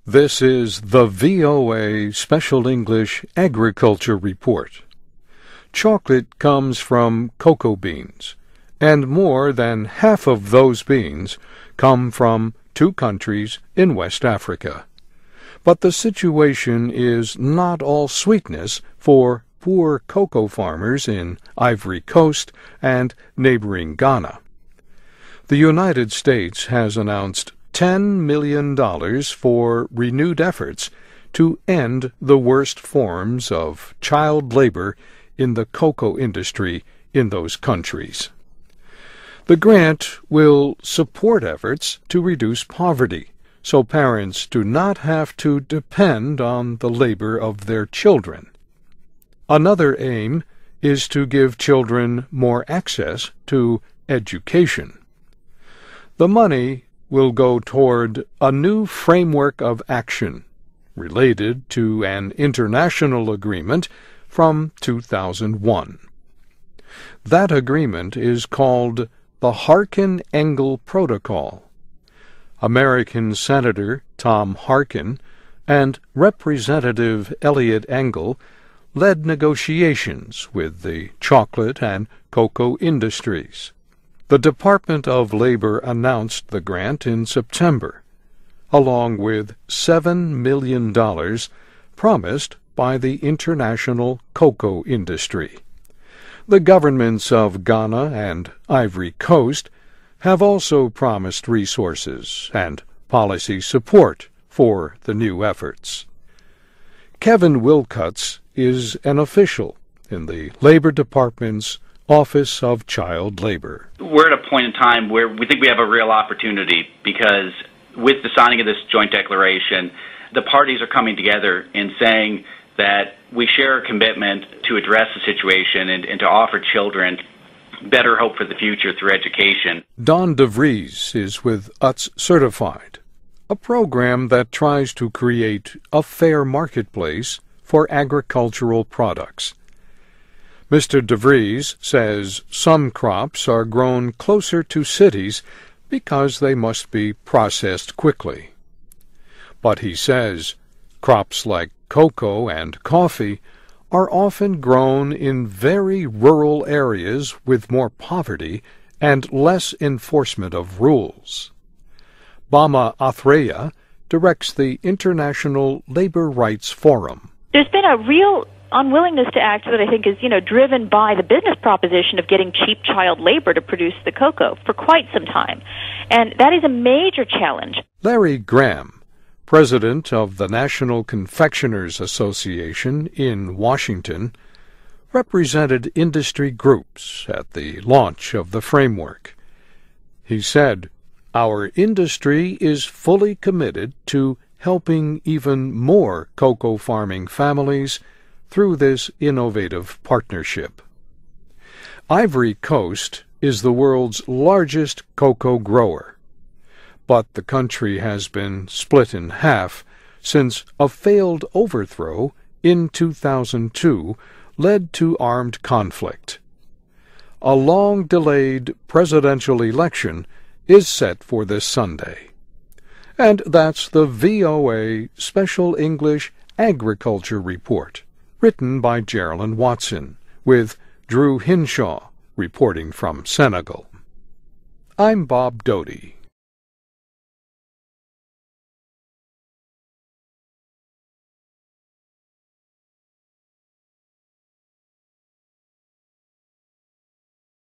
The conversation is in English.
This is the VOA Special English Agriculture Report. Chocolate comes from cocoa beans, and more than half of those beans come from 2 countries in West Africa. But the situation is not all sweetness for poor cocoa farmers in Ivory Coast and neighboring Ghana. The United States has announced $10 million for renewed efforts to end the worst forms of child labor in the cocoa industry in those countries. The grant will support efforts to reduce poverty, so parents do not have to depend on the labor of their children. Another aim is to give children more access to education. The money will go toward a new framework of action related to an international agreement from 2001. That agreement is called the Harkin-Engel Protocol. American Senator Tom Harkin and Representative Eliot Engel led negotiations with the chocolate and cocoa industries. The Department of Labor announced the grant in September, along with $7 million promised by the international cocoa industry. The governments of Ghana and Ivory Coast have also promised resources and policy support for the new efforts. Kevin Wilcuts is an official in the Labor Department's Office of Child Labor. We're at a point in time where we think we have a real opportunity because with the signing of this joint declaration, the parties are coming together and saying that we share a commitment to address the situation and to offer children better hope for the future through education. Don DeVries is with UTS Certified, a program that tries to create a fair marketplace for agricultural products. Mr. DeVries says some crops are grown closer to cities because they must be processed quickly. But he says crops like cocoa and coffee are often grown in very rural areas with more poverty and less enforcement of rules. Bama Athreya directs the International Labor Rights Forum. There's been a real unwillingness to act that I think is, driven by the business proposition of getting cheap child labor to produce the cocoa for quite some time. And that is a major challenge. Larry Graham, president of the National Confectioners Association in Washington, represented industry groups at the launch of the framework. He said, "Our industry is fully committed to helping even more cocoa farming families through this innovative partnership." Ivory Coast is the world's largest cocoa grower, but the country has been split in half since a failed overthrow in 2002 led to armed conflict. A long-delayed presidential election is set for this Sunday. And that's the VOA Special English Agriculture Report, written by Geraldine Watson, with Drew Hinshaw reporting from Senegal. I'm Bob Doty.